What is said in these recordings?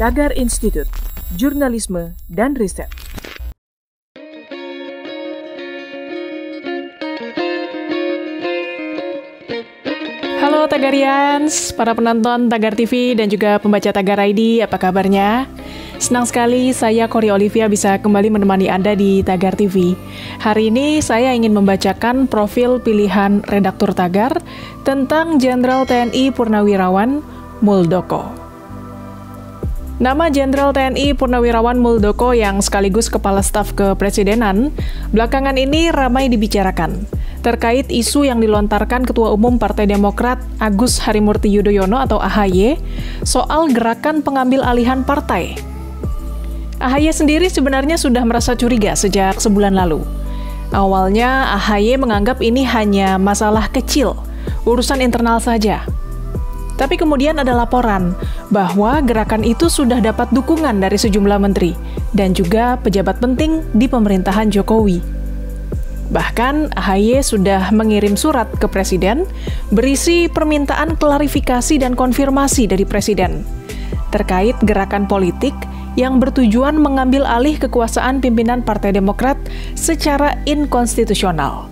Tagar Institut, Jurnalisme dan Riset. Halo Tagarians, para penonton Tagar TV dan juga pembaca Tagar ID, apa kabarnya? Senang sekali saya Kori Olivia bisa kembali menemani Anda di Tagar TV. Hari ini saya ingin membacakan profil pilihan redaktur Tagar tentang Jenderal TNI Purnawirawan Muldoko. Nama Jenderal TNI Purnawirawan Muldoko yang sekaligus Kepala Staf Kepresidenan belakangan ini ramai dibicarakan terkait isu yang dilontarkan Ketua Umum Partai Demokrat Agus Harimurti Yudhoyono atau AHY soal gerakan pengambil alihan partai. AHY sendiri sebenarnya sudah merasa curiga sejak sebulan lalu. Awalnya AHY menganggap ini hanya masalah kecil, urusan internal saja. Tapi kemudian ada laporan bahwa gerakan itu sudah dapat dukungan dari sejumlah menteri dan juga pejabat penting di pemerintahan Jokowi. Bahkan AHY sudah mengirim surat ke Presiden berisi permintaan klarifikasi dan konfirmasi dari Presiden terkait gerakan politik yang bertujuan mengambil alih kekuasaan pimpinan Partai Demokrat secara inkonstitusional.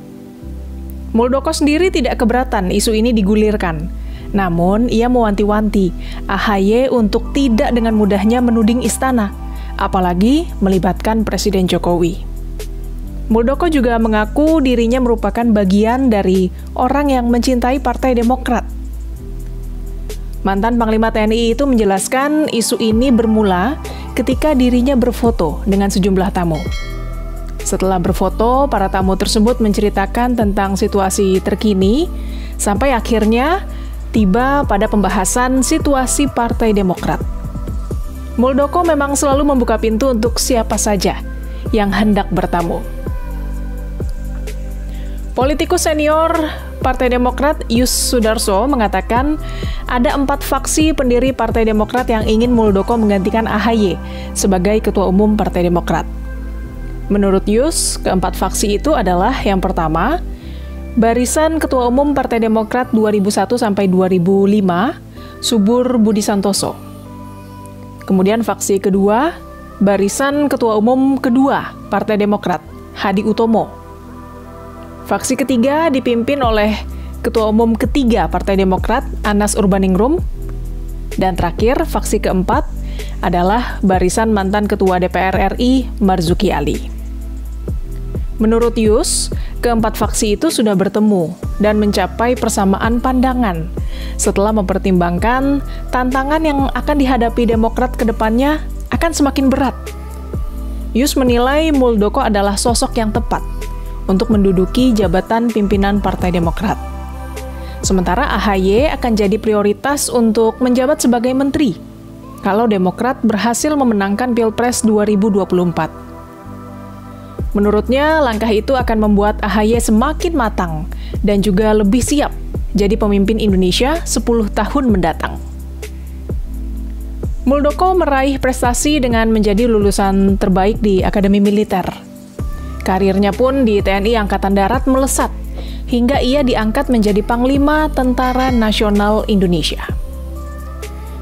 Muldoko sendiri tidak keberatan isu ini digulirkan. Namun, ia mewanti-wanti AHY untuk tidak dengan mudahnya menuding istana, apalagi melibatkan Presiden Jokowi. Muldoko juga mengaku dirinya merupakan bagian dari orang yang mencintai Partai Demokrat. Mantan Panglima TNI itu menjelaskan isu ini bermula ketika dirinya berfoto dengan sejumlah tamu. Setelah berfoto, para tamu tersebut menceritakan tentang situasi terkini, sampai akhirnya tiba pada pembahasan situasi Partai Demokrat. Muldoko memang selalu membuka pintu untuk siapa saja yang hendak bertamu. Politikus senior Partai Demokrat Yus Sudarso mengatakan ada 4 faksi pendiri Partai Demokrat yang ingin Muldoko menggantikan AHY sebagai Ketua Umum Partai Demokrat. Menurut Yus, keempat faksi itu adalah yang pertama, Barisan Ketua Umum Partai Demokrat 2001 sampai 2005, Subur Budi Santoso. Kemudian faksi kedua, Barisan Ketua Umum kedua Partai Demokrat, Hadi Utomo. Faksi ketiga dipimpin oleh Ketua Umum ketiga Partai Demokrat, Anas Urbaningrum. Dan terakhir, faksi keempat adalah barisan mantan Ketua DPR RI, Marzuki Ali. Menurut Yus, keempat faksi itu sudah bertemu dan mencapai persamaan pandangan setelah mempertimbangkan tantangan yang akan dihadapi Demokrat ke depannya akan semakin berat. Yus menilai Muldoko adalah sosok yang tepat untuk menduduki jabatan pimpinan Partai Demokrat. Sementara AHY akan jadi prioritas untuk menjabat sebagai menteri kalau Demokrat berhasil memenangkan Pilpres 2024. Menurutnya, langkah itu akan membuat AHY semakin matang dan juga lebih siap jadi pemimpin Indonesia 10 tahun mendatang. Muldoko meraih prestasi dengan menjadi lulusan terbaik di Akademi Militer. Karirnya pun di TNI Angkatan Darat melesat, hingga ia diangkat menjadi Panglima Tentara Nasional Indonesia.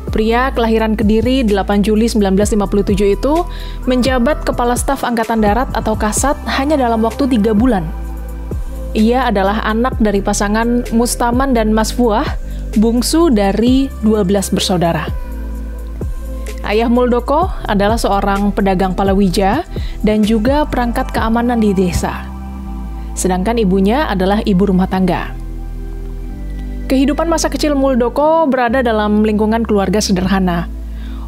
Pria kelahiran Kediri 8 Juli 1957 itu menjabat Kepala Staf Angkatan Darat atau Kasat hanya dalam waktu 3 bulan. Ia adalah anak dari pasangan Mustaman dan Masfuah, bungsu dari 12 bersaudara. Ayah Muldoko adalah seorang pedagang palawija dan juga perangkat keamanan di desa. Sedangkan ibunya adalah ibu rumah tangga. Kehidupan masa kecil Muldoko berada dalam lingkungan keluarga sederhana.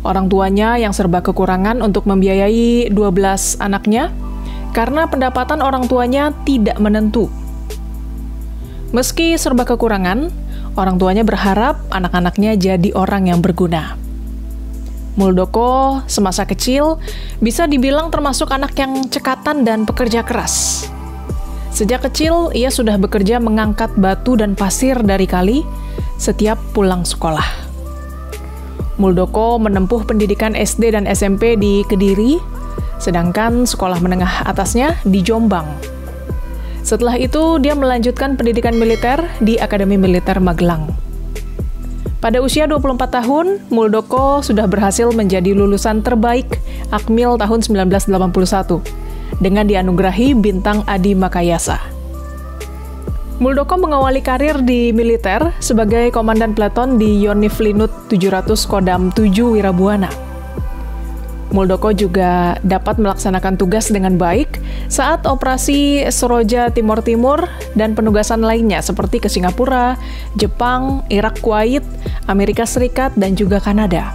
Orang tuanya yang serba kekurangan untuk membiayai 12 anaknya karena pendapatan orang tuanya tidak menentu. Meski serba kekurangan, orang tuanya berharap anak-anaknya jadi orang yang berguna. Muldoko semasa kecil bisa dibilang termasuk anak yang cekatan dan pekerja keras. Sejak kecil, ia sudah bekerja mengangkat batu dan pasir dari kali setiap pulang sekolah. Muldoko menempuh pendidikan SD dan SMP di Kediri, sedangkan sekolah menengah atasnya di Jombang. Setelah itu, dia melanjutkan pendidikan militer di Akademi Militer Magelang. Pada usia 24 tahun, Muldoko sudah berhasil menjadi lulusan terbaik Akmil tahun 1981 dengan dianugerahi Bintang Adi Makayasa. Muldoko mengawali karir di militer sebagai komandan peleton di Yonif Linut 700 Kodam 7 Wirabuana. Muldoko juga dapat melaksanakan tugas dengan baik saat operasi Seroja Timur Timur dan penugasan lainnya seperti ke Singapura, Jepang, Irak, Kuwait, Amerika Serikat, dan juga Kanada.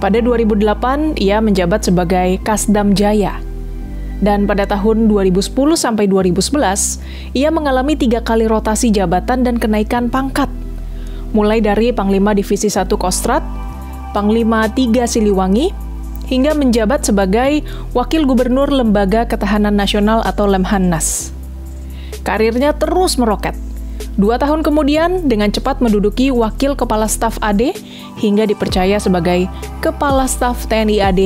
Pada 2008, ia menjabat sebagai Kasdam Jaya. Dan pada tahun 2010 sampai 2011, ia mengalami 3 kali rotasi jabatan dan kenaikan pangkat. Mulai dari Panglima Divisi 1 Kostrad, Panglima 3 Siliwangi, hingga menjabat sebagai Wakil Gubernur Lembaga Ketahanan Nasional atau Lemhanas. Karirnya terus meroket. 2 tahun kemudian, dengan cepat menduduki Wakil Kepala Staf AD hingga dipercaya sebagai Kepala Staf TNI AD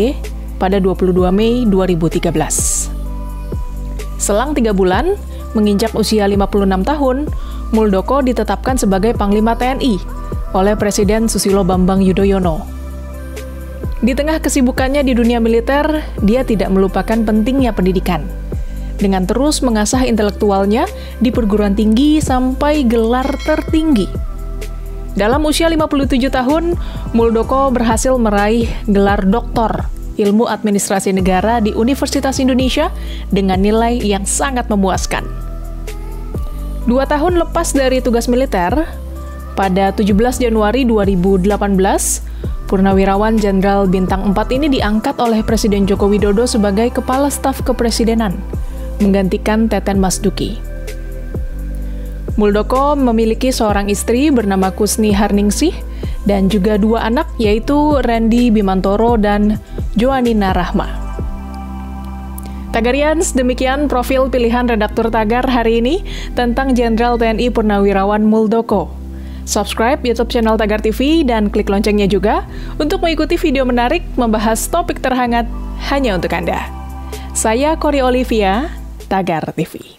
pada 22 Mei 2013. Selang 3 bulan, menginjak usia 56 tahun, Muldoko ditetapkan sebagai Panglima TNI oleh Presiden Susilo Bambang Yudhoyono. Di tengah kesibukannya di dunia militer, dia tidak melupakan pentingnya pendidikan. Dengan terus mengasah intelektualnya di perguruan tinggi sampai gelar tertinggi. Dalam usia 57 tahun, Muldoko berhasil meraih gelar doktor Ilmu Administrasi Negara di Universitas Indonesia dengan nilai yang sangat memuaskan. 2 tahun lepas dari tugas militer, pada 17 Januari 2018, Purnawirawan Jenderal Bintang 4 ini diangkat oleh Presiden Joko Widodo sebagai Kepala Staf Kepresidenan, menggantikan Teten Masduki. Muldoko memiliki seorang istri bernama Kusni Harningsih dan juga 2 anak, yaitu Randy Bimantoro dan Joanina Rahma. Tagarians, demikian profil pilihan redaktur Tagar hari ini tentang Jenderal TNI Purnawirawan Muldoko. Subscribe YouTube channel Tagar TV dan klik loncengnya juga untuk mengikuti video menarik membahas topik terhangat hanya untuk Anda. Saya Kori Olivia, Tagar TV.